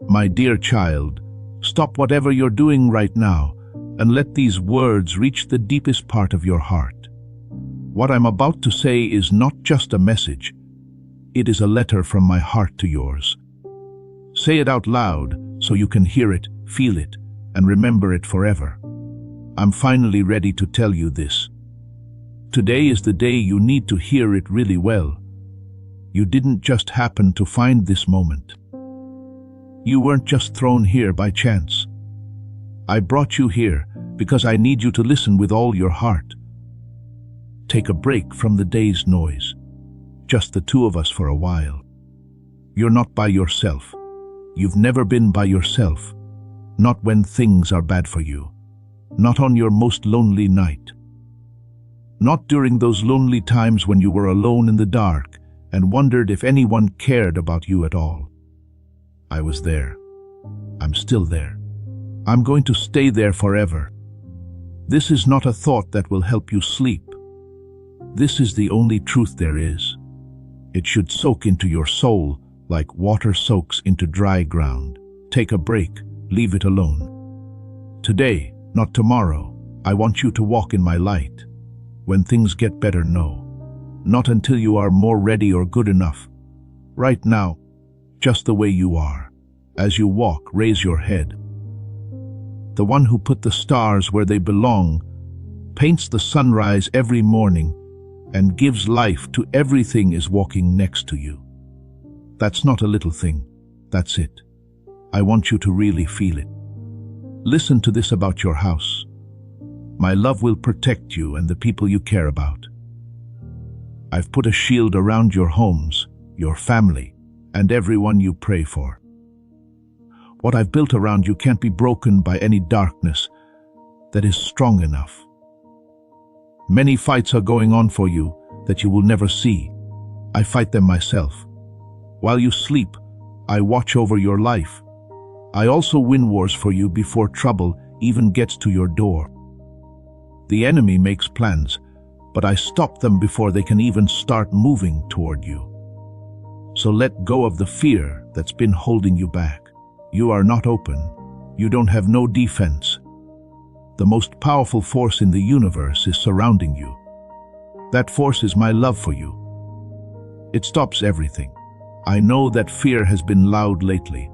My dear child, stop whatever you're doing right now and let these words reach the deepest part of your heart. What I'm about to say is not just a message. It is a letter from my heart to yours. Say it out loud so you can hear it, feel it, and remember it forever. I'm finally ready to tell you this. Today is the day you need to hear it really well. You didn't just happen to find this moment. You weren't just thrown here by chance. I brought you here because I need you to listen with all your heart. Take a break from the day's noise. Just the two of us for a while. You're not by yourself. You've never been by yourself. Not when things are bad for you. Not on your most lonely night. Not during those lonely times when you were alone in the dark and wondered if anyone cared about you at all. I was there. I'm still there. I'm going to stay there forever. This is not a thought that will help you sleep. This is the only truth there is. It should soak into your soul like water soaks into dry ground. Take a break. Leave it alone. Today, not tomorrow, I want you to walk in my light. When things get better, no. Not until you are more ready or good enough. Right now, just the way you are. As you walk, raise your head. The one who put the stars where they belong, paints the sunrise every morning, and gives life to everything is walking next to you. That's not a little thing. That's it. I want you to really feel it. Listen to this about your house. My love will protect you and the people you care about. I've put a shield around your homes, your family, and everyone you pray for. What I've built around you can't be broken by any darkness that is strong enough. Many fights are going on for you that you will never see. I fight them myself. While you sleep, I watch over your life. I also win wars for you before trouble even gets to your door. The enemy makes plans, but I stop them before they can even start moving toward you. So let go of the fear that's been holding you back. You are not open. You don't have no defense. The most powerful force in the universe is surrounding you. That force is my love for you. It stops everything. I know that fear has been loud lately.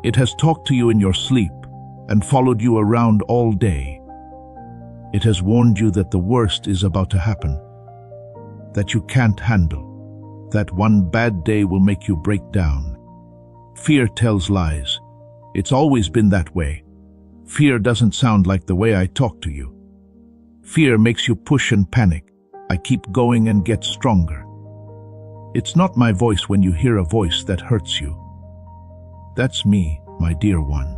It has talked to you in your sleep and followed you around all day. It has warned you that the worst is about to happen, that you can't handle, that one bad day will make you break down. Fear tells lies. It's always been that way. Fear doesn't sound like the way I talk to you. Fear makes you push and panic. I keep going and get stronger. It's not my voice when you hear a voice that hurts you. That's me, my dear one.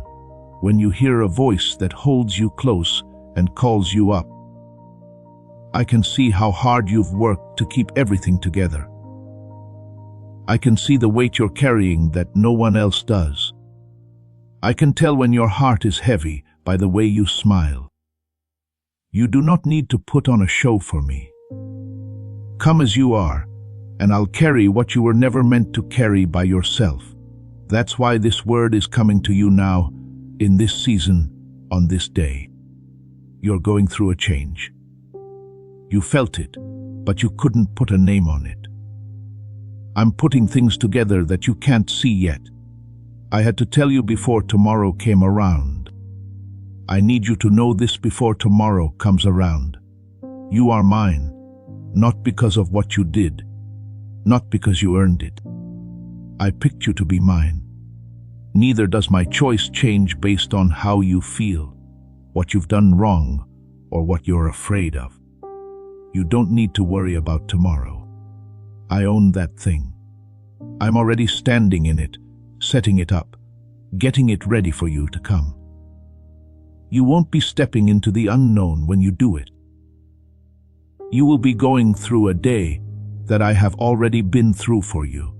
When you hear a voice that holds you close and calls you up. I can see how hard you've worked to keep everything together. I can see the weight you're carrying that no one else does. I can tell when your heart is heavy by the way you smile. You do not need to put on a show for me. Come as you are, and I'll carry what you were never meant to carry by yourself. That's why this word is coming to you now, in this season, on this day. You're going through a change. You felt it, but you couldn't put a name on it. I'm putting things together that you can't see yet. I had to tell you before tomorrow came around. I need you to know this before tomorrow comes around. You are mine, not because of what you did, not because you earned it. I picked you to be mine. Neither does my choice change based on how you feel, what you've done wrong, or what you're afraid of. You don't need to worry about tomorrow. I own that thing. I'm already standing in it, setting it up, getting it ready for you to come. You won't be stepping into the unknown when you do it. You will be going through a day that I have already been through for you.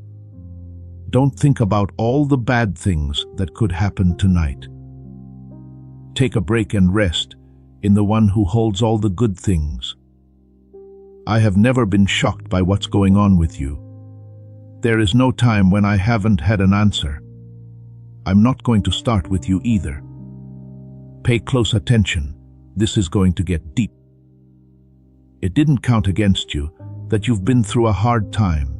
Don't think about all the bad things that could happen tonight. Take a break and rest in the one who holds all the good things. I have never been shocked by what's going on with you. There is no time when I haven't had an answer. I'm not going to start with you either. Pay close attention. This is going to get deep. It didn't count against you that you've been through a hard time.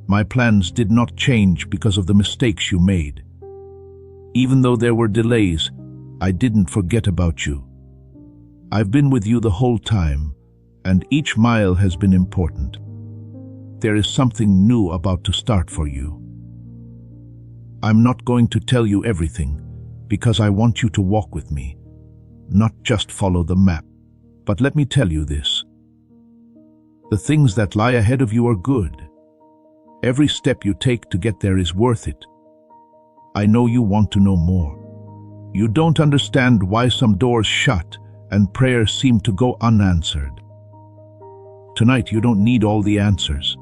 My plans did not change because of the mistakes you made. Even though there were delays, I didn't forget about you. I've been with you the whole time, and each mile has been important. There is something new about to start for you. I'm not going to tell you everything, because I want you to walk with me, not just follow the map. But let me tell you this. The things that lie ahead of you are good. Every step you take to get there is worth it. I know you want to know more. You don't understand why some doors shut and prayers seem to go unanswered. Tonight you don't need all the answers.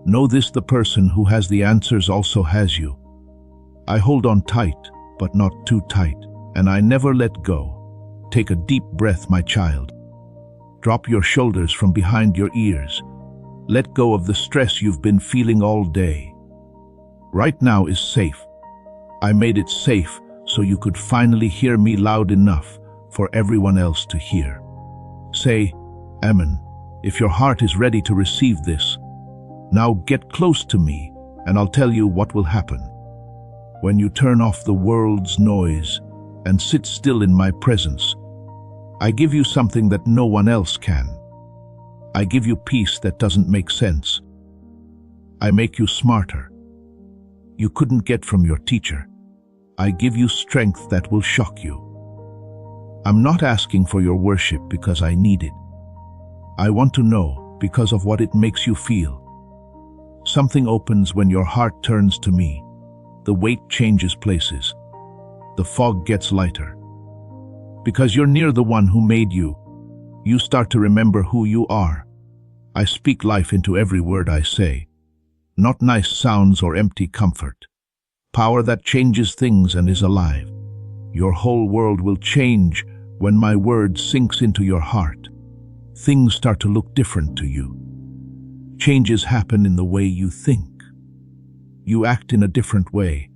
Know this: the person who has the answers also has you. I hold on tight, but not too tight, and I never let go. Take a deep breath, my child. Drop your shoulders from behind your ears. Let go of the stress you've been feeling all day. Right now is safe. I made it safe so you could finally hear me loud enough for everyone else to hear. Say, Amen, if your heart is ready to receive this. Now get close to me, and I'll tell you what will happen. When you turn off the world's noise and sit still in my presence, I give you something that no one else can. I give you peace that doesn't make sense. I make you smarter. You couldn't get from your teacher. I give you strength that will shock you. I'm not asking for your worship because I need it. I want to know because of what it makes you feel. Something opens when your heart turns to me. The weight changes places. The fog gets lighter. Because you're near the one who made you, you start to remember who you are. I speak life into every word I say. Not nice sounds or empty comfort. Power that changes things and is alive. Your whole world will change when my word sinks into your heart. Things start to look different to you. Changes happen in the way you think. You act in a different way,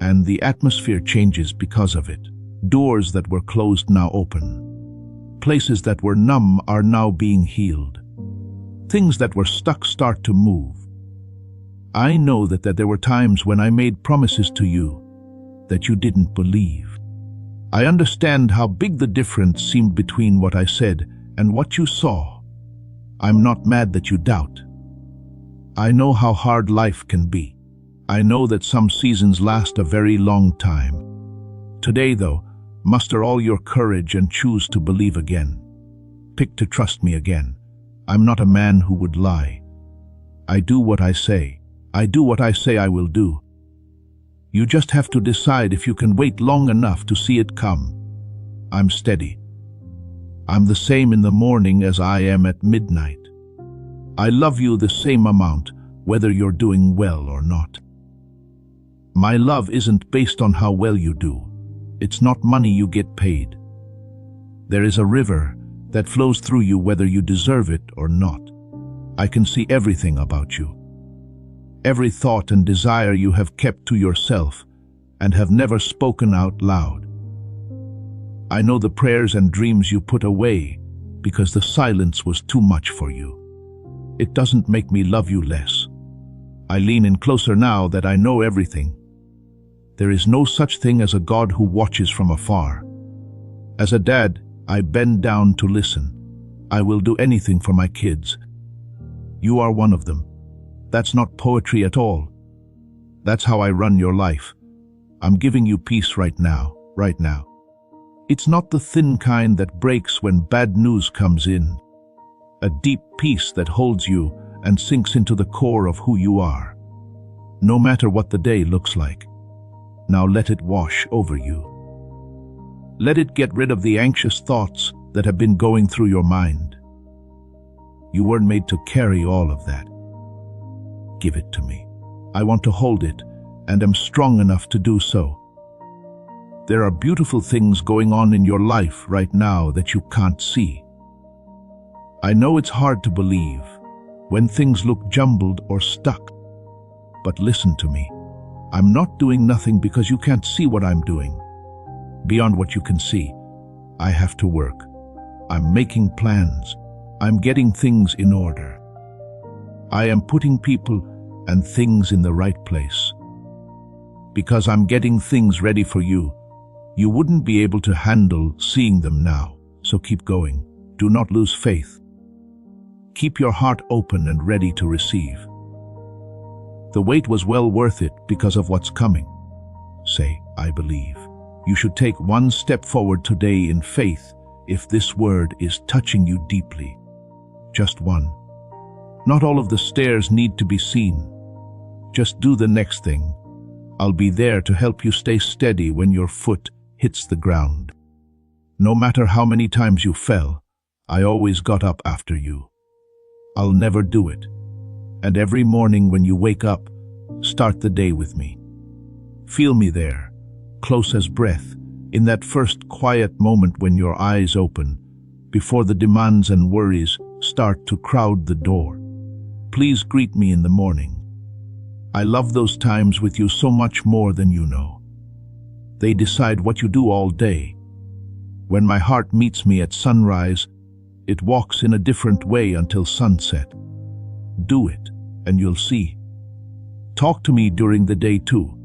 and the atmosphere changes because of it. Doors that were closed now open. Places that were numb are now being healed. Things that were stuck start to move. I know that there were times when I made promises to you that you didn't believe. I understand how big the difference seemed between what I said and what you saw. I'm not mad that you doubt. I know how hard life can be. I know that some seasons last a very long time. Today, though, muster all your courage and choose to believe again. Pick to trust me again. I'm not a man who would lie. I do what I say. I do what I say I will do. You just have to decide if you can wait long enough to see it come. I'm steady. I'm the same in the morning as I am at midnight. I love you the same amount, whether you're doing well or not. My love isn't based on how well you do. It's not money you get paid. There is a river that flows through you whether you deserve it or not. I can see everything about you. Every thought and desire you have kept to yourself and have never spoken out loud. I know the prayers and dreams you put away because the silence was too much for you. It doesn't make me love you less. I lean in closer now that I know everything. There is no such thing as a God who watches from afar. As a dad, I bend down to listen. I will do anything for my kids. You are one of them. That's not poetry at all. That's how I run your life. I'm giving you peace right now, right now. It's not the thin kind that breaks when bad news comes in. A deep peace that holds you and sinks into the core of who you are. No matter what the day looks like. Now let it wash over you. Let it get rid of the anxious thoughts that have been going through your mind. You weren't made to carry all of that. Give it to me. I want to hold it, and am strong enough to do so. There are beautiful things going on in your life right now that you can't see. I know it's hard to believe when things look jumbled or stuck. But listen to me. I'm not doing nothing because you can't see what I'm doing. Beyond what you can see, I have to work. I'm making plans. I'm getting things in order. I am putting people and things in the right place. Because I'm getting things ready for you, you wouldn't be able to handle seeing them now. So keep going. Do not lose faith. Keep your heart open and ready to receive. The wait was well worth it because of what's coming. Say, I believe. You should take one step forward today in faith if this word is touching you deeply. Just one. Not all of the stairs need to be seen. Just do the next thing. I'll be there to help you stay steady when your foot hits the ground. No matter how many times you fell, I always got up after you. I'll never do it. And every morning when you wake up, start the day with me. Feel me there, close as breath, in that first quiet moment when your eyes open, before the demands and worries start to crowd the door. Please greet me in the morning. I love those times with you so much more than you know. They decide what you do all day. When my heart meets me at sunrise, it walks in a different way until sunset. Do it, and you'll see. Talk to me during the day too.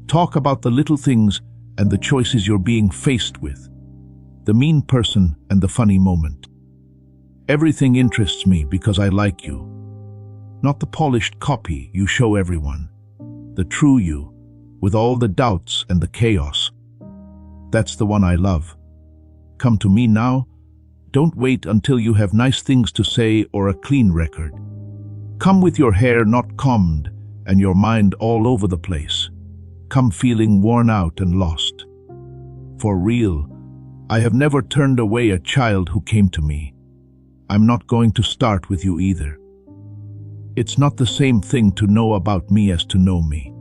Talk about the little things and the choices you're being faced with. The mean person and the funny moment. Everything interests me because I like you. Not the polished copy you show everyone. The true you, with all the doubts and the chaos. That's the one I love. Come to me now. Don't wait until you have nice things to say or a clean record. Come with your hair not combed and your mind all over the place. Come feeling worn out and lost. For real, I have never turned away a child who came to me. I'm not going to start with you either. It's not the same thing to know about me as to know me.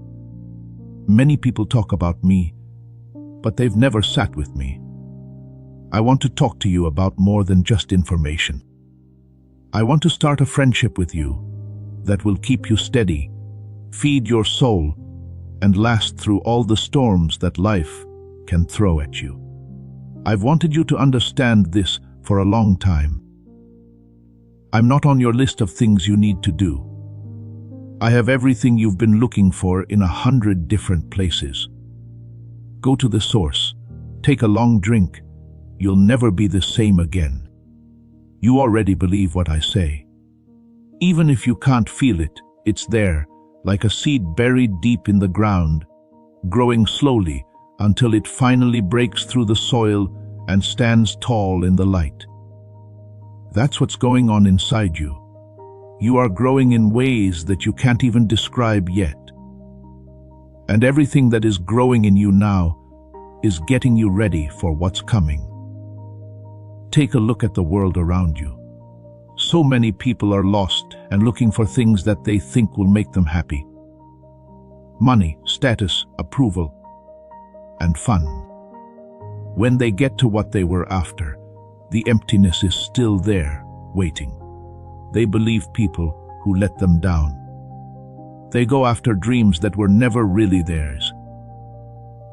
Many people talk about me, but they've never sat with me. I want to talk to you about more than just information. I want to start a friendship with you that will keep you steady, feed your soul, and last through all the storms that life can throw at you. I've wanted you to understand this for a long time. I'm not on your list of things you need to do. I have everything you've been looking for in 100 different places. Go to the source. Take a long drink. You'll never be the same again. You already believe what I say. Even if you can't feel it, it's there, like a seed buried deep in the ground, growing slowly until it finally breaks through the soil and stands tall in the light. That's what's going on inside you. You are growing in ways that you can't even describe yet. And everything that is growing in you now is getting you ready for what's coming. Take a look at the world around you. So many people are lost and looking for things that they think will make them happy. Money, status, approval, and fun. When they get to what they were after, the emptiness is still there, waiting. They believe people who let them down. They go after dreams that were never really theirs.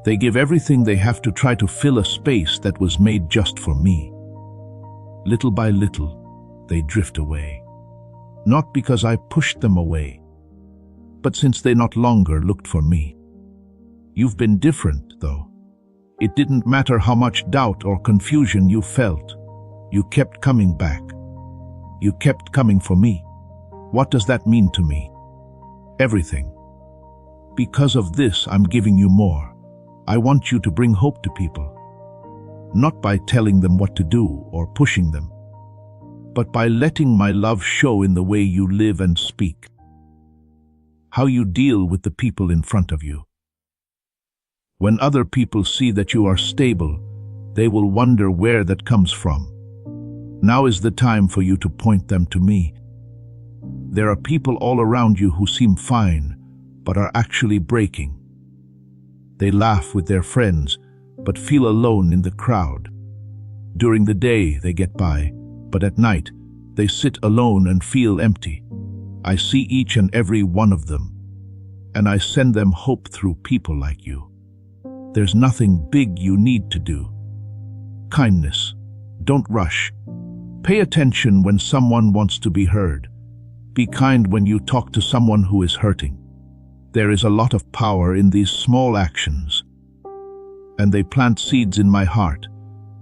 They give everything they have to try to fill a space that was made just for me. Little by little, they drift away. Not because I pushed them away, but since they not longer looked for me. You've been different, though. It didn't matter how much doubt or confusion you felt. You kept coming back. You kept coming for me. What does that mean to me? Everything. Because of this, I'm giving you more. I want you to bring hope to people. Not by telling them what to do or pushing them, but by letting my love show in the way you live and speak. How you deal with the people in front of you. When other people see that you are stable, they will wonder where that comes from. Now is the time for you to point them to me. There are people all around you who seem fine, but are actually breaking. They laugh with their friends, but feel alone in the crowd. During the day, they get by, but at night, they sit alone and feel empty. I see each and every one of them. and I send them hope through people like you. There's nothing big you need to do. Kindness. Don't rush. Pay attention when someone wants to be heard. Be kind when you talk to someone who is hurting. There is a lot of power in these small actions, and they plant seeds in my heart,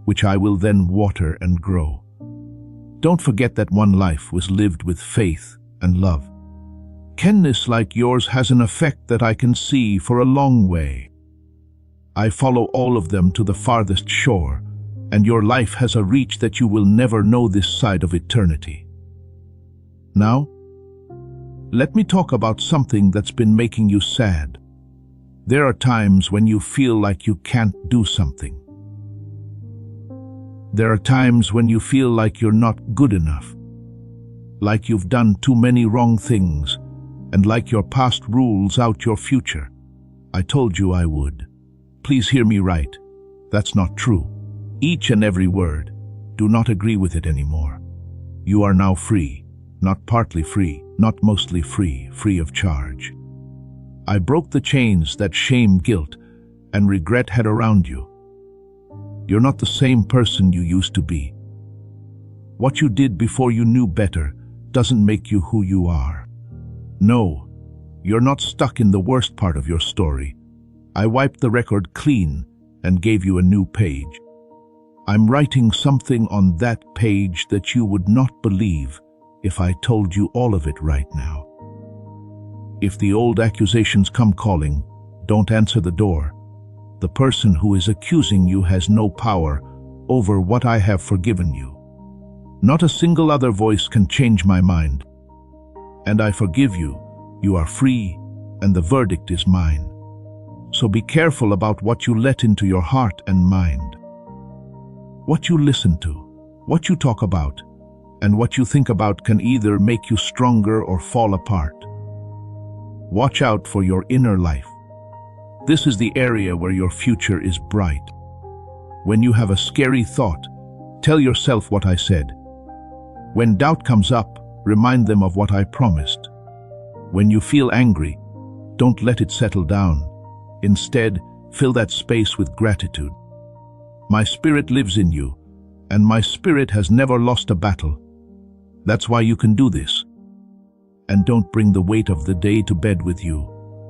which I will then water and grow. Don't forget that one life was lived with faith and love. Kindness like yours has an effect that I can see for a long way. I follow all of them to the farthest shore, and your life has a reach that you will never know this side of eternity. Now, let me talk about something that's been making you sad. There are times when you feel like you can't do something. There are times when you feel like you're not good enough, like you've done too many wrong things, and like your past rules out your future. I told you I would. Please hear me right. That's not true. Each and every word. Do not agree with it anymore. You are now free, not partly free, not mostly free, free of charge. I broke the chains that shame, guilt, and regret had around you. You're not the same person you used to be. What you did before you knew better doesn't make you who you are. No, you're not stuck in the worst part of your story. I wiped the record clean and gave you a new page. I'm writing something on that page that you would not believe if I told you all of it right now. If the old accusations come calling, don't answer the door. The person who is accusing you has no power over what I have forgiven you. Not a single other voice can change my mind. And I forgive you. You are free, and the verdict is mine. So be careful about what you let into your heart and mind. What you listen to, what you talk about, and what you think about can either make you stronger or fall apart. Watch out for your inner life. This is the area where your future is bright. When you have a scary thought, tell yourself what I said. When doubt comes up, remind them of what I promised. When you feel angry, don't let it settle down. Instead, fill that space with gratitude. My spirit lives in you, and my spirit has never lost a battle. That's why you can do this. And don't bring the weight of the day to bed with you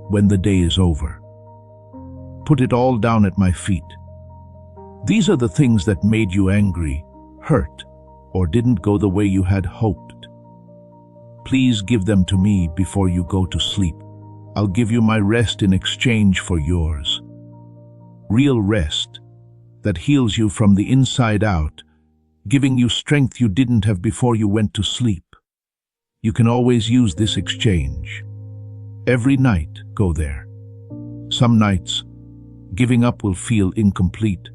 when the day is over. Put it all down at my feet. These are the things that made you angry, hurt, or didn't go the way you had hoped. Please give them to me before you go to sleep. I'll give you my rest in exchange for yours. Real rest that heals you from the inside out, giving you strength you didn't have before you went to sleep. You can always use this exchange. Every night, go there. Some nights, giving up will feel incomplete,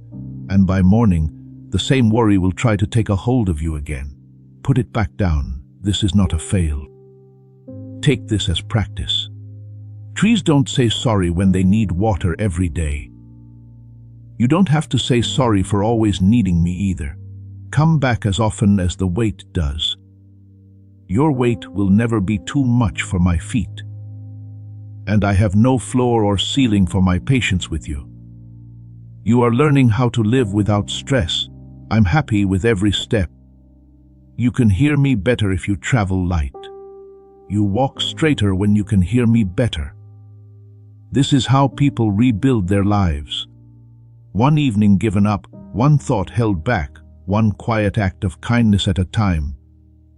and by morning, the same worry will try to take a hold of you again. Put it back down. This is not a fail. Take this as practice. Trees don't say sorry when they need water every day. You don't have to say sorry for always needing me either. Come back as often as the weight does. Your weight will never be too much for my feet. And I have no floor or ceiling for my patience with you. You are learning how to live without stress. I'm happy with every step. You can hear me better if you travel light. You walk straighter when you can hear me better. This is how people rebuild their lives. One evening given up, one thought held back, one quiet act of kindness at a time.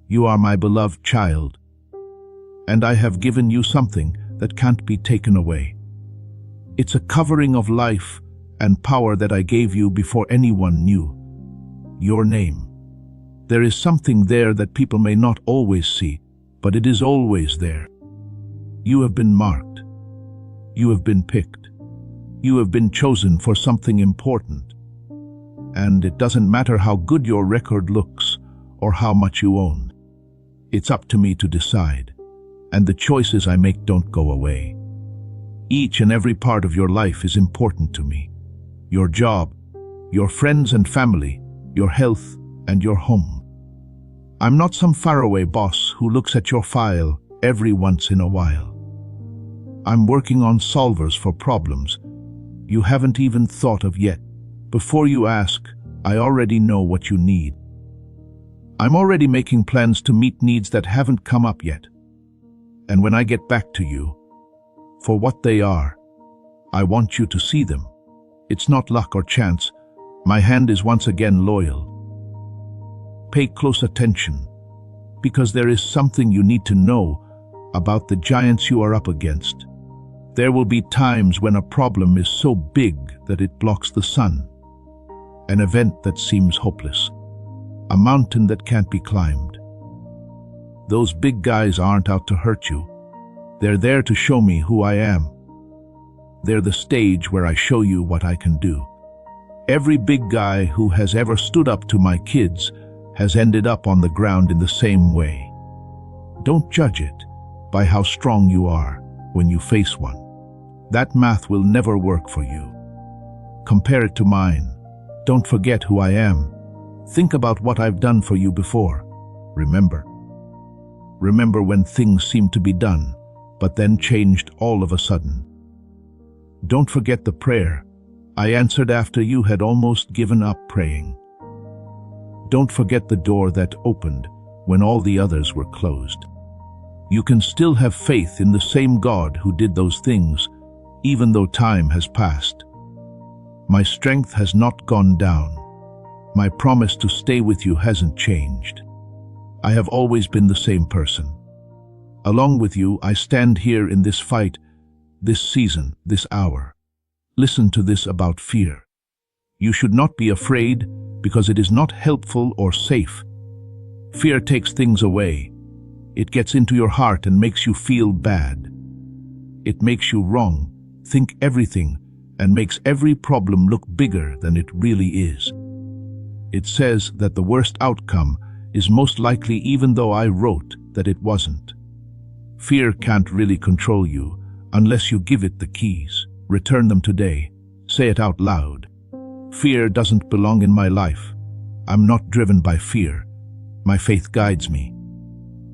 You are my beloved child, and I have given you something that can't be taken away. It's a covering of life and power that I gave you before anyone knew. Your name. There is something there that people may not always see, but it is always there. You have been marked. You have been picked. You have been chosen for something important. And it doesn't matter how good your record looks or how much you own. It's up to me to decide, and the choices I make don't go away. Each and every part of your life is important to me. Your job, your friends and family, your health, and your home. I'm not some faraway boss who looks at your file every once in a while. I'm working on solvers for problems you haven't even thought of yet. Before you ask, I already know what you need. I'm already making plans to meet needs that haven't come up yet. And when I get back to you, for what they are, I want you to see them. It's not luck or chance. My hand is once again loyal. Pay close attention, because there is something you need to know about the giants you are up against. There will be times when a problem is so big that it blocks the sun, an event that seems hopeless, a mountain that can't be climbed. Those big guys aren't out to hurt you. They're there to show me who I am. They're the stage where I show you what I can do. Every big guy who has ever stood up to my kids has ended up on the ground in the same way. Don't judge it by how strong you are when you face one. That math will never work for you. Compare it to mine. Don't forget who I am. Think about what I've done for you before. Remember. Remember when things seemed to be done, but then changed all of a sudden. Don't forget the prayer I answered after you had almost given up praying. Don't forget the door that opened when all the others were closed. You can still have faith in the same God who did those things, even though time has passed. My strength has not gone down. My promise to stay with you hasn't changed. I have always been the same person. Along with you, I stand here in this fight, this season, this hour. Listen to this about fear. You should not be afraid because it is not helpful or safe. Fear takes things away. It gets into your heart and makes you feel bad. It makes you wrong, think everything, and makes every problem look bigger than it really is. It says that the worst outcome is most likely, even though I wrote that it wasn't. Fear can't really control you unless you give it the keys. Return them today. Say it out loud. Fear doesn't belong in my life. I'm not driven by fear. My faith guides me.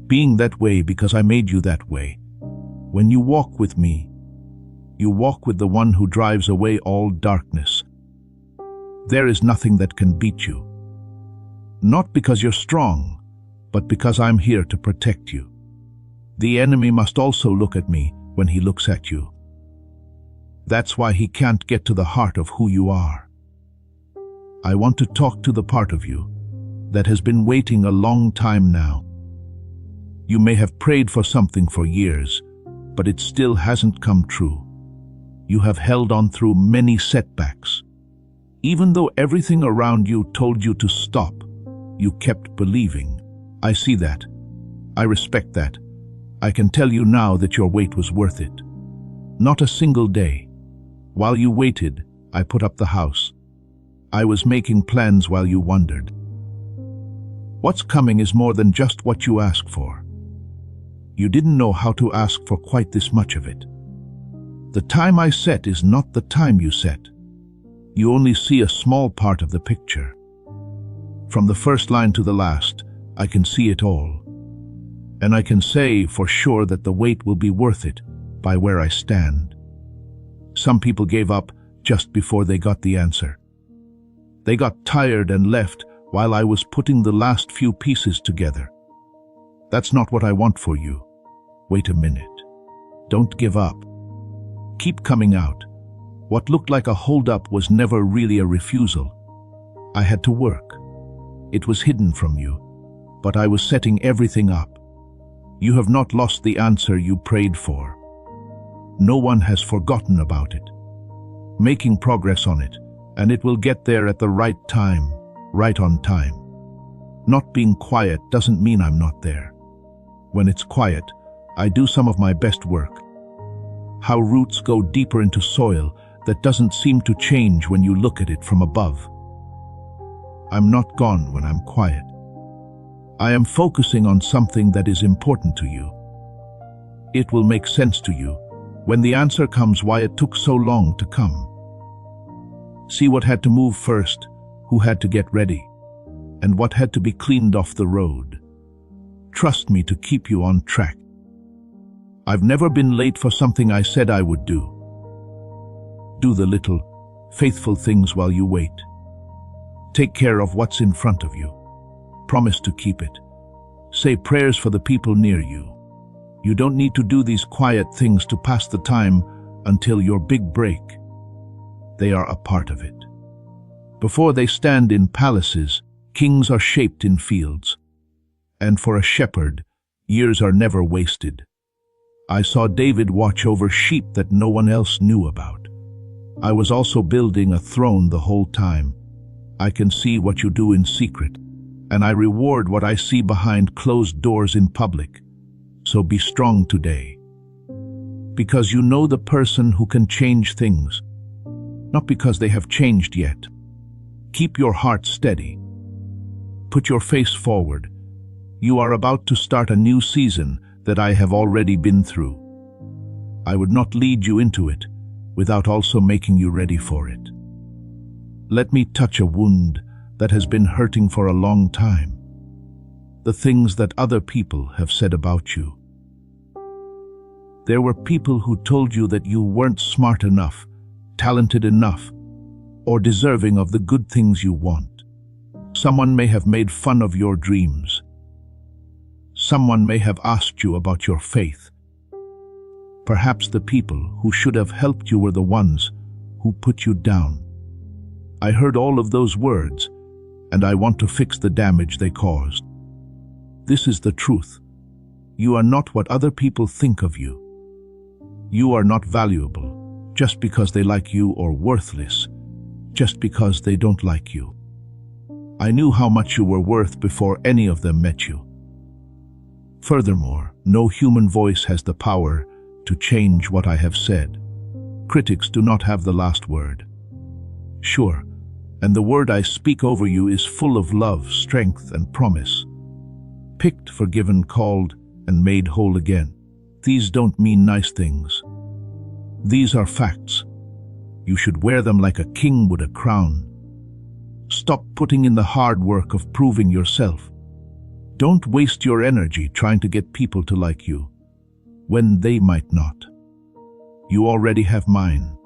Being that way because I made you that way. When you walk with me, you walk with the one who drives away all darkness. There is nothing that can beat you. Not because you're strong, but because I'm here to protect you. The enemy must also look at me when he looks at you. That's why he can't get to the heart of who you are. I want to talk to the part of you that has been waiting a long time now. You may have prayed for something for years, but it still hasn't come true. You have held on through many setbacks. Even though everything around you told you to stop, you kept believing. I see that. I respect that. I can tell you now that your wait was worth it. Not a single day. While you waited, I put up the house. I was making plans while you wondered. What's coming is more than just what you asked for. You didn't know how to ask for quite this much of it. The time I set is not the time you set. You only see a small part of the picture. From the first line to the last, I can see it all. And I can say for sure that the wait will be worth it by where I stand. Some people gave up just before they got the answer. They got tired and left while I was putting the last few pieces together. That's not what I want for you. Wait a minute. Don't give up. Keep coming out. What looked like a holdup was never really a refusal. I had to work. It was hidden from you, but I was setting everything up. You have not lost the answer you prayed for. No one has forgotten about it. Making progress on it, and it will get there at the right time, right on time. Not being quiet doesn't mean I'm not there. When it's quiet, I do some of my best work. How roots go deeper into soil that doesn't seem to change when you look at it from above. I'm not gone when I'm quiet. I am focusing on something that is important to you. It will make sense to you when the answer comes why it took so long to come. See what had to move first, who had to get ready, and what had to be cleaned off the road. Trust me to keep you on track. I've never been late for something I said I would do. Do the little, faithful things while you wait. Take care of what's in front of you. Promise to keep it. Say prayers for the people near you. You don't need to do these quiet things to pass the time until your big break. They are a part of it. Before they stand in palaces, kings are shaped in fields. And for a shepherd, years are never wasted. I saw David watch over sheep that no one else knew about. I was also building a throne the whole time. I can see what you do in secret, and I reward what I see behind closed doors in public. So be strong today. Because you know the person who can change things, not because they have changed yet. Keep your heart steady. Put your face forward. You are about to start a new season that I have already been through. I would not lead you into it without also making you ready for it. Let me touch a wound that has been hurting for a long time. The things that other people have said about you. There were people who told you that you weren't smart enough, talented enough, or deserving of the good things you want. Someone may have made fun of your dreams. Someone may have asked you about your faith. Perhaps the people who should have helped you were the ones who put you down. I heard all of those words, and I want to fix the damage they caused. This is the truth. You are not what other people think of you. You are not valuable just because they like you, or worthless just because they don't like you. I knew how much you were worth before any of them met you. Furthermore, no human voice has the power to change what I have said. Critics do not have the last word. Sure, and the word I speak over you is full of love, strength, and promise. Picked, forgiven, called, and made whole again. These don't mean nice things. These are facts. You should wear them like a king would a crown. Stop putting in the hard work of proving yourself. Don't waste your energy trying to get people to like you, when they might not. You already have mine.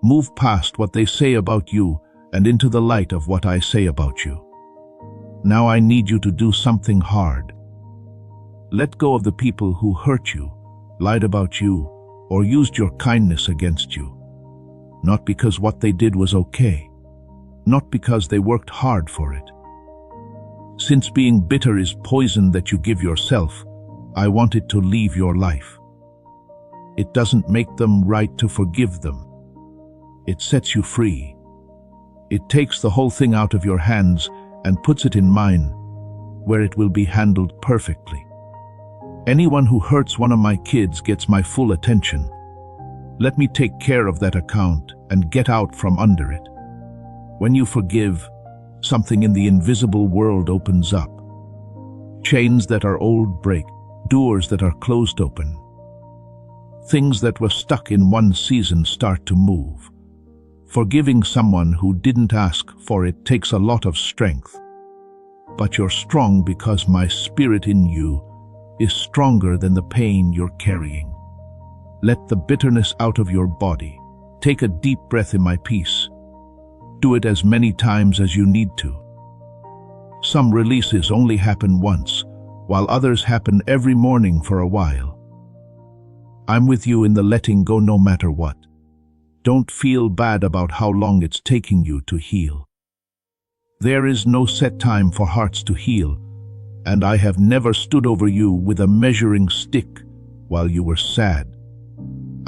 Move past what they say about you and into the light of what I say about you. Now I need you to do something hard. Let go of the people who hurt you, lied about you, or used your kindness against you. Not because what they did was okay. Not because they worked hard for it. Since being bitter is poison that you give yourself, I want it to leave your life. It doesn't make them right to forgive them. It sets you free. It takes the whole thing out of your hands and puts it in mine, where it will be handled perfectly. Anyone who hurts one of my kids gets my full attention. Let me take care of that account and get out from under it. When you forgive, something in the invisible world opens up. Chains that are old break, doors that are closed open. Things that were stuck in one season start to move. Forgiving someone who didn't ask for it takes a lot of strength. But you're strong because my spirit in you is stronger than the pain you're carrying. Let the bitterness out of your body. Take a deep breath in my peace. Do it as many times as you need to. Some releases only happen once, while others happen every morning for a while. I'm with you in the letting go no matter what. Don't feel bad about how long it's taking you to heal. There is no set time for hearts to heal, and I have never stood over you with a measuring stick while you were sad.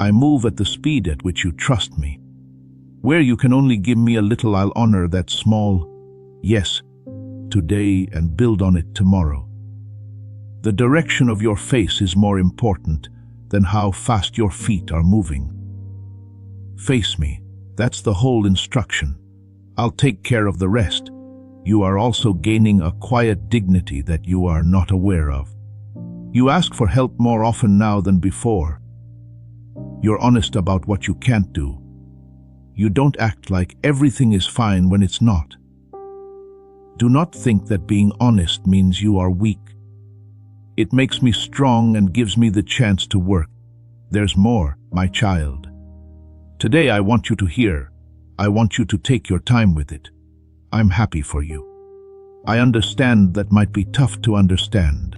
I move at the speed at which you trust me. Where you can only give me a little, I'll honor that small yes today and build on it tomorrow. The direction of your face is more important than how fast your feet are moving. Face me, that's the whole instruction. I'll take care of the rest. You are also gaining a quiet dignity that you are not aware of. You ask for help more often now than before. You're honest about what you can't do. You don't act like everything is fine when it's not. Do not think that being honest means you are weak. It makes me strong and gives me the chance to work. There's more, my child. Today I want you to hear. I want you to take your time with it. I'm happy for you. I understand that might be tough to understand.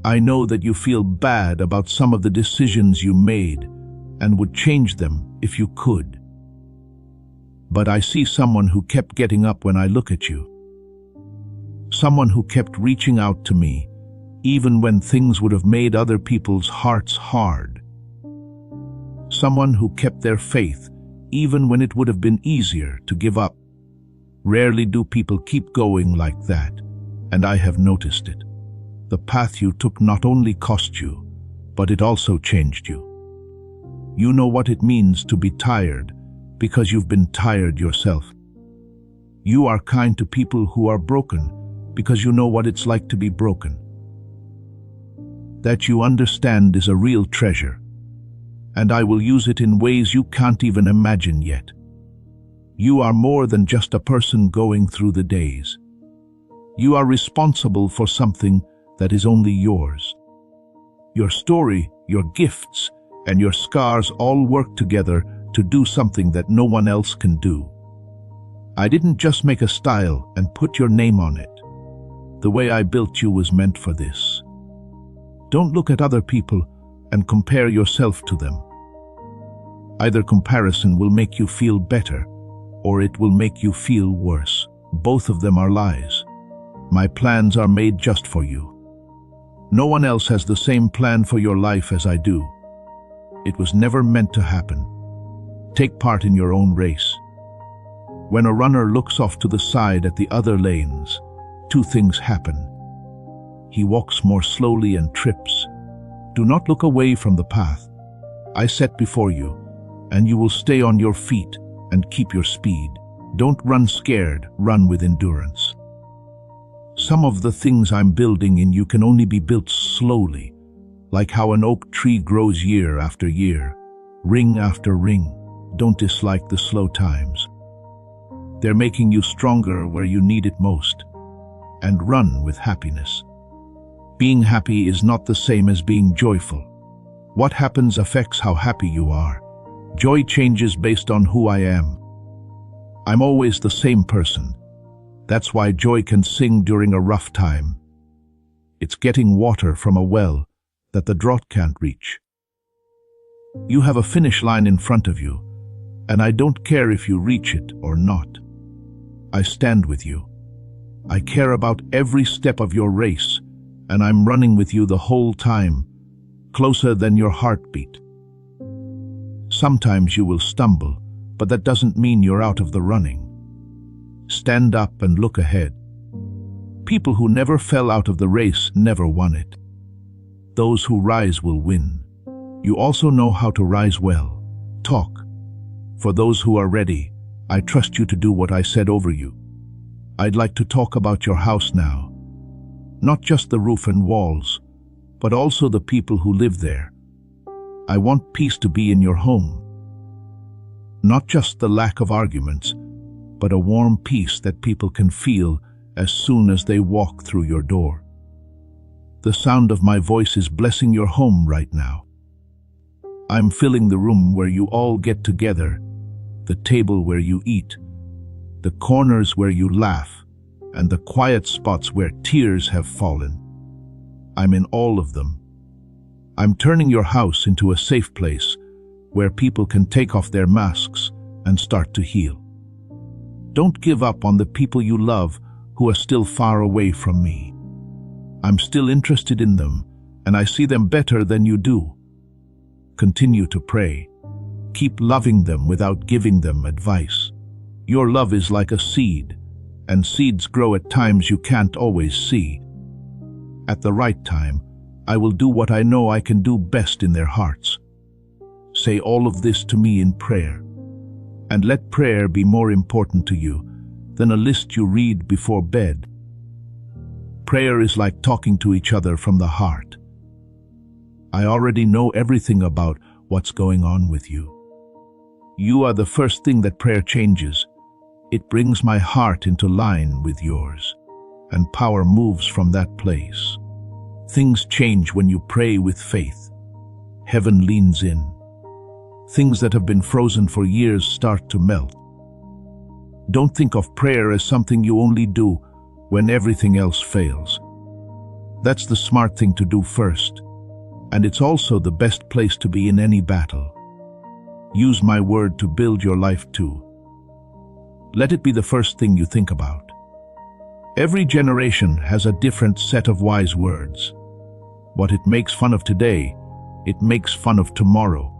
I know that you feel bad about some of the decisions you made and would change them if you could. But I see someone who kept getting up when I look at you. Someone who kept reaching out to me, even when things would have made other people's hearts hard. Someone who kept their faith, even when it would have been easier to give up. Rarely do people keep going like that, and I have noticed it. The path you took not only cost you, but it also changed you. You know what it means to be tired, because you've been tired yourself. You are kind to people who are broken, because you know what it's like to be broken. That you understand is a real treasure, and I will use it in ways you can't even imagine yet. You are more than just a person going through the days. You are responsible for something that is only yours. Your story, your gifts, and your scars all work together to do something that no one else can do. I didn't just make a style and put your name on it. The way I built you was meant for this. Don't look at other people and compare yourself to them. Either comparison will make you feel better, or it will make you feel worse. Both of them are lies. My plans are made just for you. No one else has the same plan for your life as I do. It was never meant to happen. Take part in your own race. When a runner looks off to the side at the other lanes, two things happen. He walks more slowly and trips. Do not look away from the path I set before you, and you will stay on your feet and keep your speed. Don't run scared, run with endurance. Some of the things I'm building in you can only be built slowly, like how an oak tree grows year after year, ring after ring. Don't dislike the slow times. They're making you stronger where you need it most. And run with happiness. Being happy is not the same as being joyful. What happens affects how happy you are. Joy changes based on who I am. I'm always the same person. That's why joy can sing during a rough time. It's getting water from a well that the drought can't reach. You have a finish line in front of you, and I don't care if you reach it or not. I stand with you. I care about every step of your race, and I'm running with you the whole time, closer than your heartbeat. Sometimes you will stumble, but that doesn't mean you're out of the running. Stand up and look ahead. People who never fell out of the race never won it. Those who rise will win. You also know how to rise well. Talk. For those who are ready, I trust you to do what I said over you. I'd like to talk about your house now. Not just the roof and walls, but also the people who live there. I want peace to be in your home. Not just the lack of arguments, but a warm peace that people can feel as soon as they walk through your door. The sound of my voice is blessing your home right now. I'm filling the room where you all get together, the table where you eat, the corners where you laugh, and the quiet spots where tears have fallen. I'm in all of them. I'm turning your house into a safe place where people can take off their masks and start to heal. Don't give up on the people you love who are still far away from me. I'm still interested in them, and I see them better than you do. Continue to pray. Keep loving them without giving them advice. Your love is like a seed, and seeds grow at times you can't always see. At the right time, I will do what I know I can do best in their hearts. Say all of this to me in prayer, and let prayer be more important to you than a list you read before bed. Prayer is like talking to each other from the heart. I already know everything about what's going on with you. You are the first thing that prayer changes. It brings my heart into line with yours, and power moves from that place. Things change when you pray with faith. heaven leans in. Things that have been frozen for years start to melt. Don't think of prayer as something you only do when everything else fails. That's the smart thing to do first, and it's also the best place to be in any battle. Use my word to build your life too. Let it be the first thing you think about. Every generation has a different set of wise words. What it makes fun of today, it makes fun of tomorrow.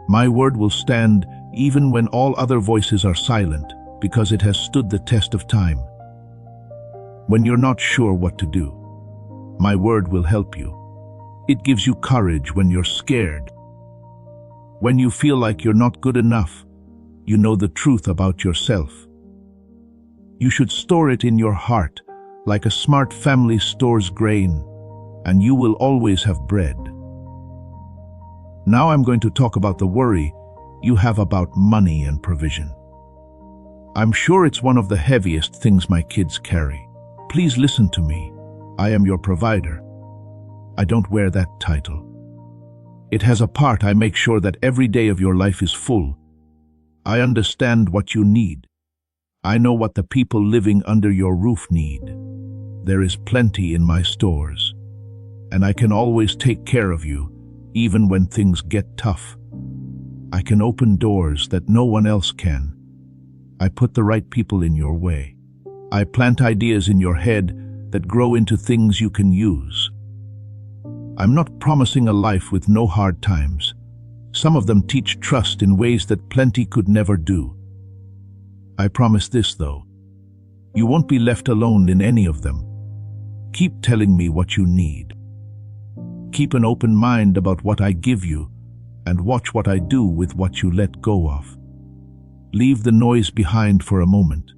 My word will stand even when all other voices are silent, because it has stood the test of time. When you're not sure what to do, my word will help you. It gives you courage when you're scared. When you feel like you're not good enough, you know the truth about yourself. You should store it in your heart, like a smart family stores grain, and you will always have bread. Now I'm going to talk about the worry you have about money and provision. I'm sure it's one of the heaviest things my kids carry. Please listen to me. I am your provider. I don't wear that title. It has a part. I make sure that every day of your life is full. I understand what you need. I know what the people living under your roof need. There is plenty in my stores, and I can always take care of you, even when things get tough. I can open doors that no one else can. I put the right people in your way. I plant ideas in your head that grow into things you can use. I'm not promising a life with no hard times. Some of them teach trust in ways that plenty could never do. I promise this, though. You won't be left alone in any of them. Keep telling me what you need. Keep an open mind about what I give you, and watch what I do with what you let go of. Leave the noise behind for a moment,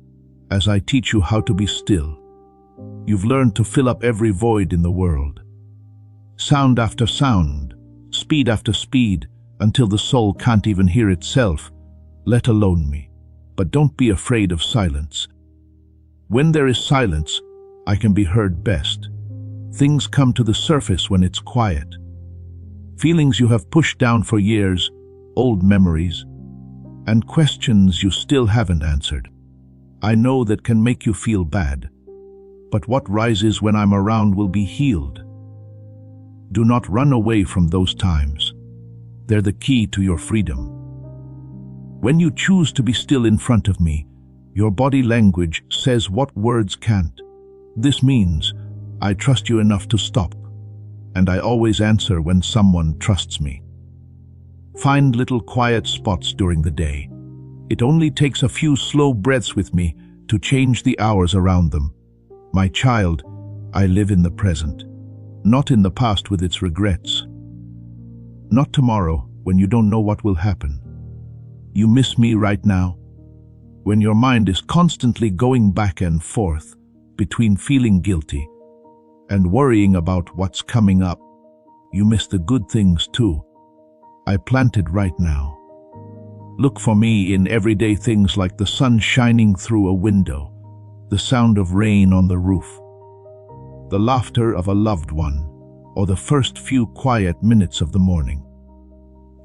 as I teach you how to be still. You've learned to fill up every void in the world. Sound after sound, speed after speed, until the soul can't even hear itself, let alone me. But don't be afraid of silence. When there is silence, I can be heard best. Things come to the surface when it's quiet. Feelings you have pushed down for years, old memories, and questions you still haven't answered. I know that can make you feel bad, but what rises when I'm around will be healed. Do not run away from those times. They're the key to your freedom. When you choose to be still in front of me, your body language says what words can't. This means I trust you enough to stop, and I always answer when someone trusts me. Find little quiet spots during the day. It only takes a few slow breaths with me to change the hours around them. My child, I live in the present, not in the past with its regrets. Not tomorrow, when you don't know what will happen. You miss me right now? When your mind is constantly going back and forth between feeling guilty and worrying about what's coming up, you miss the good things too. I planted right now. Look for me in everyday things like the sun shining through a window, the sound of rain on the roof, the laughter of a loved one, or the first few quiet minutes of the morning.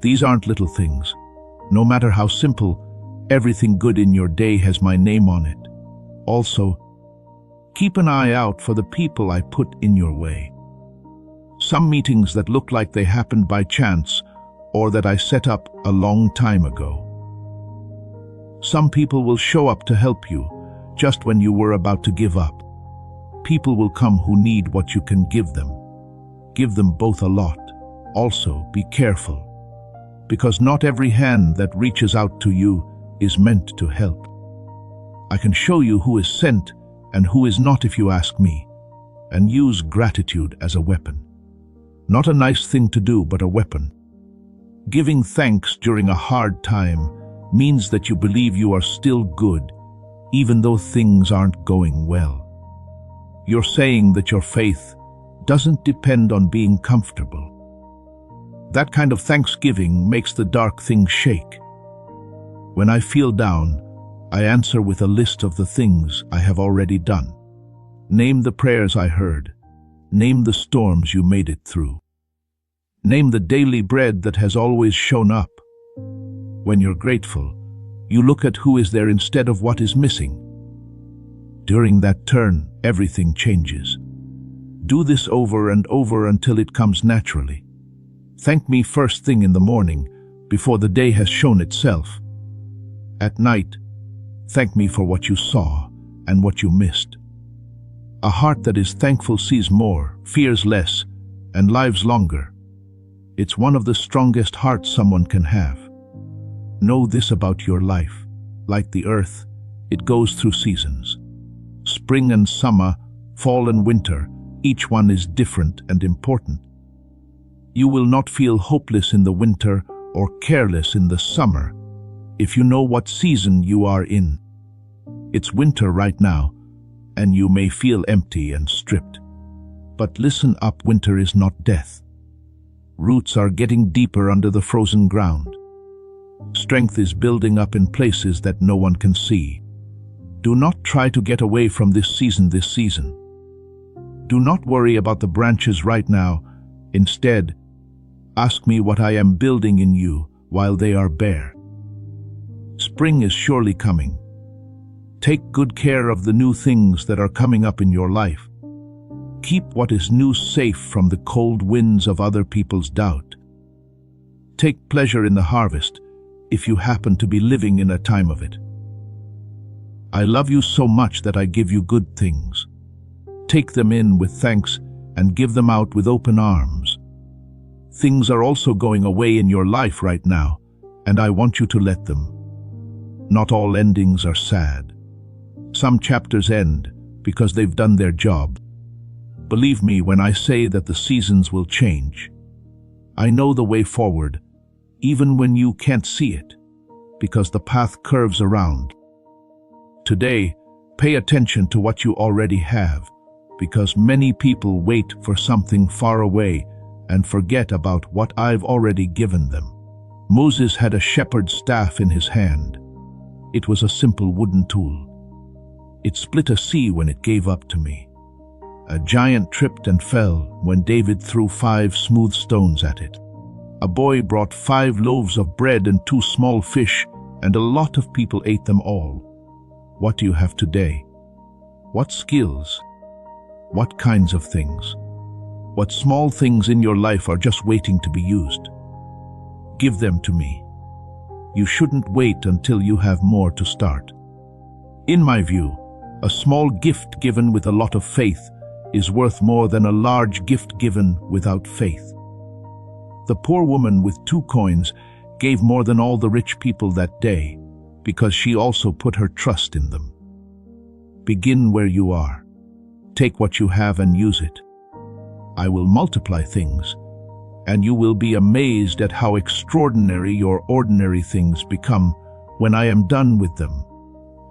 These aren't little things. No matter how simple, everything good in your day has my name on it. Also, keep an eye out for the people I put in your way. Some meetings that look like they happened by chance or that I set up a long time ago. Some people will show up to help you just when you were about to give up. People will come who need what you can give them. Give them both a lot. Also, be careful, because not every hand that reaches out to you is meant to help. I can show you who is sent and who is not if you ask me, and use gratitude as a weapon. Not a nice thing to do, but a weapon. Giving thanks during a hard time means that you believe you are still good, even though things aren't going well. You're saying that your faith doesn't depend on being comfortable. That kind of thanksgiving makes the dark things shake. When I feel down, I answer with a list of the things I have already done. Name the prayers I heard. Name the storms you made it through. Name the daily bread that has always shown up. When you're grateful, you look at who is there instead of what is missing. During that turn, everything changes. Do this over and over until it comes naturally. Thank me first thing in the morning, before the day has shown itself. At night, thank me for what you saw and what you missed. A heart that is thankful sees more, fears less, and lives longer. It's one of the strongest hearts someone can have. Know this about your life. Like the earth, it goes through seasons. Spring and summer, fall and winter, each one is different and important. You will not feel hopeless in the winter or careless in the summer if you know what season you are in. It's winter right now, and you may feel empty and stripped. But listen up, winter is not death. Roots are getting deeper under the frozen ground. Strength is building up in places that no one can see. Do not try to get away from this season. Do not worry about the branches right now. Instead, ask me what I am building in you while they are bare. Spring is surely coming. Take good care of the new things that are coming up in your life. Keep what is new safe from the cold winds of other people's doubt. Take pleasure in the harvest if you happen to be living in a time of it. I love you so much that I give you good things. Take them in with thanks and give them out with open arms. Things are also going away in your life right now, and I want you to let them. Not all endings are sad. Some chapters end because they've done their job. Believe me when I say that the seasons will change. I know the way forward, even when you can't see it, because the path curves around. Today, pay attention to what you already have, because many people wait for something far away and forget about what I've already given them. Moses had a shepherd's staff in his hand. It was a simple wooden tool. It split a sea when it gave up to me. A giant tripped and fell when David threw 5 smooth stones at it. A boy brought 5 loaves of bread and 2 small fish, and a lot of people ate them all. What do you have today? What skills? What kinds of things? What small things in your life are just waiting to be used? Give them to me. You shouldn't wait until you have more to start. In my view, a small gift given with a lot of faith is worth more than a large gift given without faith. The poor woman with 2 coins gave more than all the rich people that day because she also put her trust in them. Begin where you are. Take what you have and use it. I will multiply things, and you will be amazed at how extraordinary your ordinary things become when I am done with them.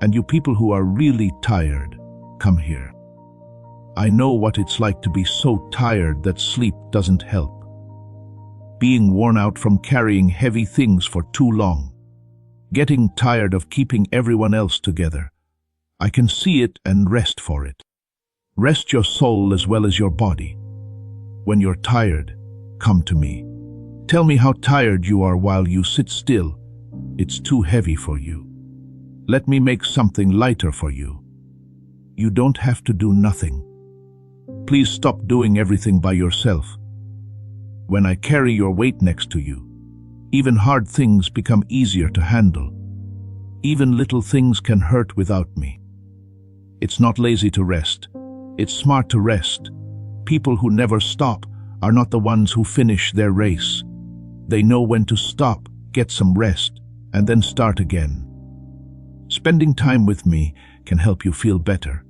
And you people who are really tired, come here. I know what it's like to be so tired that sleep doesn't help. Being worn out from carrying heavy things for too long. Getting tired of keeping everyone else together. I can see it and rest for it. Rest your soul as well as your body. When you're tired, come to me. Tell me how tired you are while you sit still. It's too heavy for you. Let me make something lighter for you. You don't have to do nothing. Please stop doing everything by yourself. When I carry your weight next to you, even hard things become easier to handle. Even little things can hurt without me. It's not lazy to rest. It's smart to rest. People who never stop are not the ones who finish their race. They know when to stop, get some rest, and then start again. Spending time with me can help you feel better.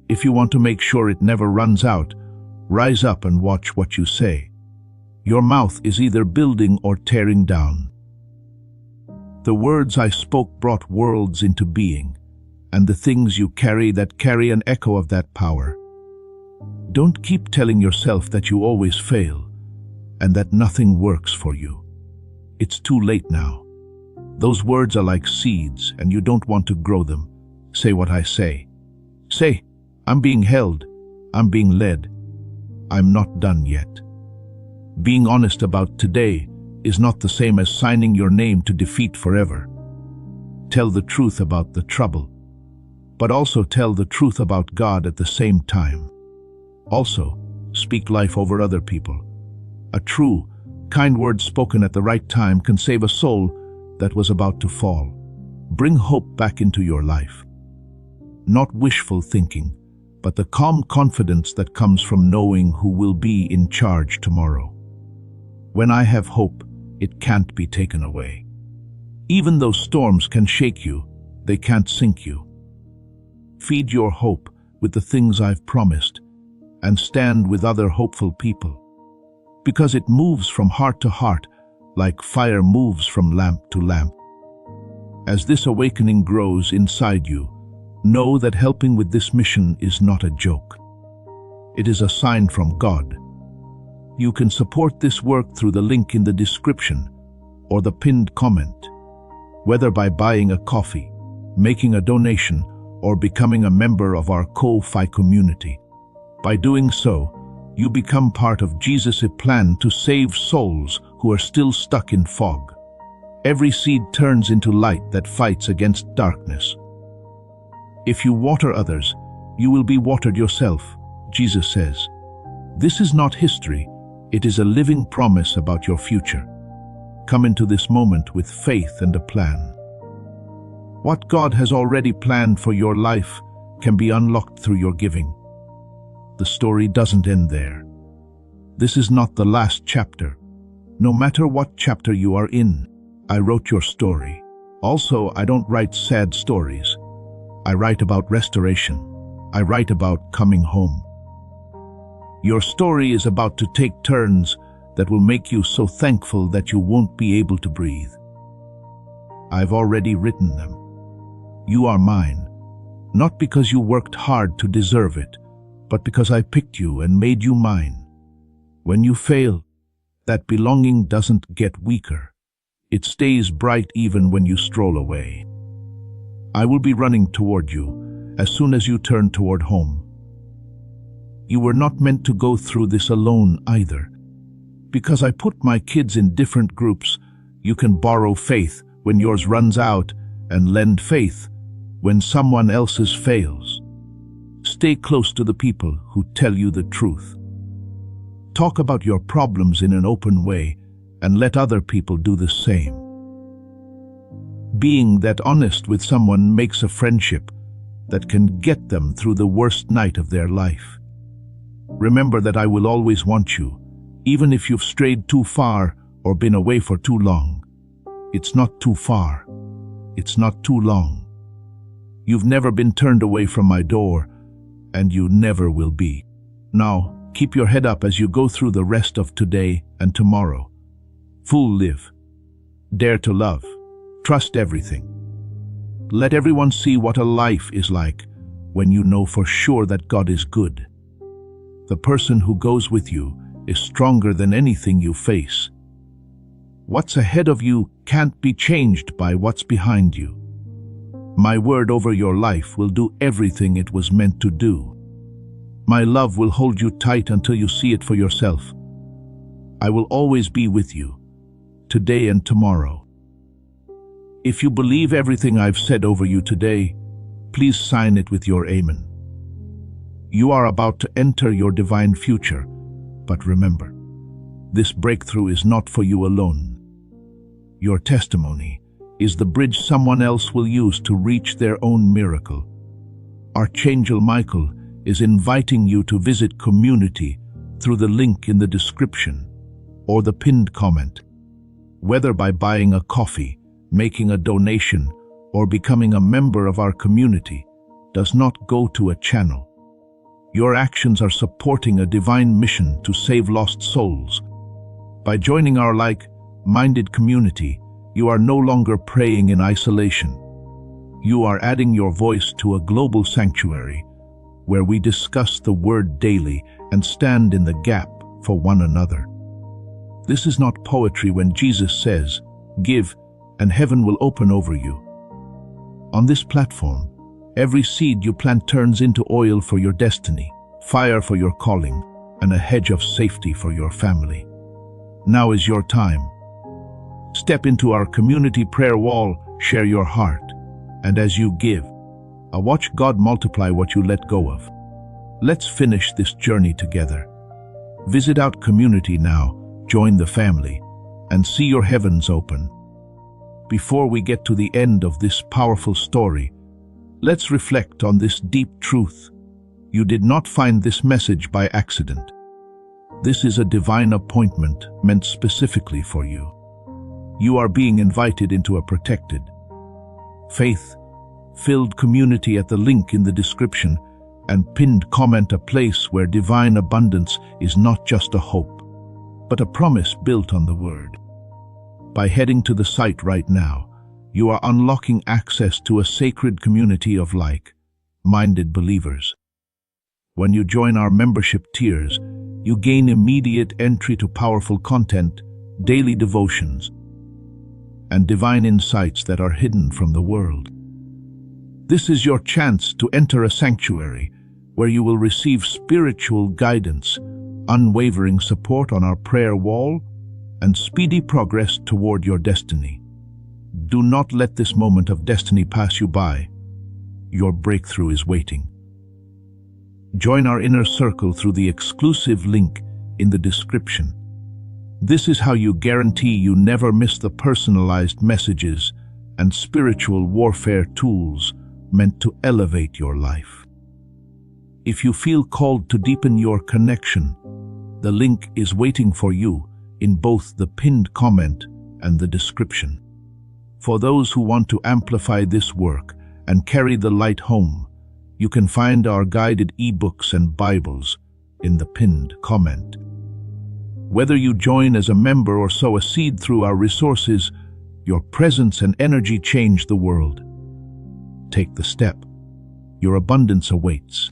If you want to make sure it never runs out, rise up and watch what you say. Your mouth is either building or tearing down. The words I spoke brought worlds into being, and the things you carry that carry an echo of that power. Don't keep telling yourself that you always fail, and that nothing works for you. It's too late now. Those words are like seeds, and you don't want to grow them. Say what I say. Say, I'm being held. I'm being led. I'm not done yet. Being honest about today is not the same as signing your name to defeat forever. Tell the truth about the trouble, but also tell the truth about God at the same time. Also, speak life over other people. A true, kind word spoken at the right time can save a soul that was about to fall. Bring hope back into your life. Not wishful thinking, but the calm confidence that comes from knowing who will be in charge tomorrow. When I have hope, it can't be taken away. Even though storms can shake you, they can't sink you. Feed your hope with the things I've promised, and stand with other hopeful people. Because it moves from heart to heart, like fire moves from lamp to lamp. As this awakening grows inside you, know that helping with this mission is not a joke. It is a sign from God. You can support this work through the link in the description or the pinned comment, whether by buying a coffee, making a donation, or becoming a member of our Ko-Fi community. By doing so, you become part of Jesus' plan to save souls who are still stuck in fog. Every seed turns into light that fights against darkness. If you water others, you will be watered yourself, Jesus says. This is not history, it is a living promise about your future. Come into this moment with faith and a plan. What God has already planned for your life can be unlocked through your giving. The story doesn't end there. This is not the last chapter. No matter what chapter you are in, I wrote your story. Also, I don't write sad stories. I write about restoration. I write about coming home. Your story is about to take turns that will make you so thankful that you won't be able to breathe. I've already written them. You are mine, not because you worked hard to deserve it, but because I picked you and made you mine. When you fail, that belonging doesn't get weaker. It stays bright even when you stroll away. I will be running toward you as soon as you turn toward home. You were not meant to go through this alone either. Because I put my kids in different groups, you can borrow faith when yours runs out and lend faith when someone else's fails. Stay close to the people who tell you the truth. Talk about your problems in an open way and let other people do the same. Being that honest with someone makes a friendship that can get them through the worst night of their life. Remember that I will always want you, even if you've strayed too far or been away for too long. It's not too far. It's not too long. You've never been turned away from my door, and you never will be. Now, keep your head up as you go through the rest of today and tomorrow. Full live. Dare to love. Trust everything. Let everyone see what a life is like when you know for sure that God is good. The person who goes with you is stronger than anything you face. What's ahead of you can't be changed by what's behind you. My word over your life will do everything it was meant to do. My love will hold you tight until you see it for yourself. I will always be with you, today and tomorrow. If you believe everything I've said over you today, please sign it with your amen. You are about to enter your divine future, but remember, this breakthrough is not for you alone. Your testimony is the bridge someone else will use to reach their own miracle. Archangel Michael is inviting you to visit community through the link in the description or the pinned comment. Whether by buying a coffee, making a donation, or becoming a member of our community, does not go to a channel. Your actions are supporting a divine mission to save lost souls. By joining our like-minded community, you are no longer praying in isolation. You are adding your voice to a global sanctuary where we discuss the word daily and stand in the gap for one another. This is not poetry when Jesus says, "Give, and heaven will open over you." On this platform, every seed you plant turns into oil for your destiny, fire for your calling, and a hedge of safety for your family. Now is your time. Step into our community prayer wall, share your heart, and as you give, watch God multiply what you let go of. Let's finish this journey together. Visit our community now, join the family, and see your heavens open. Before we get to the end of this powerful story, let's reflect on this deep truth. You did not find this message by accident. This is a divine appointment meant specifically for you. You are being invited into a protected, faith-filled community at the link in the description and pinned comment, a place where divine abundance is not just a hope, but a promise built on the Word. By heading to the site right now, you are unlocking access to a sacred community of like-minded believers. When you join our membership tiers, you gain immediate entry to powerful content, daily devotions, and divine insights that are hidden from the world. This is your chance to enter a sanctuary where you will receive spiritual guidance, unwavering support on our prayer wall, and speedy progress toward your destiny. Do not let this moment of destiny pass you by. Your breakthrough is waiting. Join our inner circle through the exclusive link in the description. This is how you guarantee you never miss the personalized messages and spiritual warfare tools meant to elevate your life. If you feel called to deepen your connection, the link is waiting for you in both the pinned comment and the description. For those who want to amplify this work and carry the light home, you can find our guided ebooks and Bibles in the pinned comment. Whether you join as a member or sow a seed through our resources, your presence and energy change the world. Take the step. Your abundance awaits.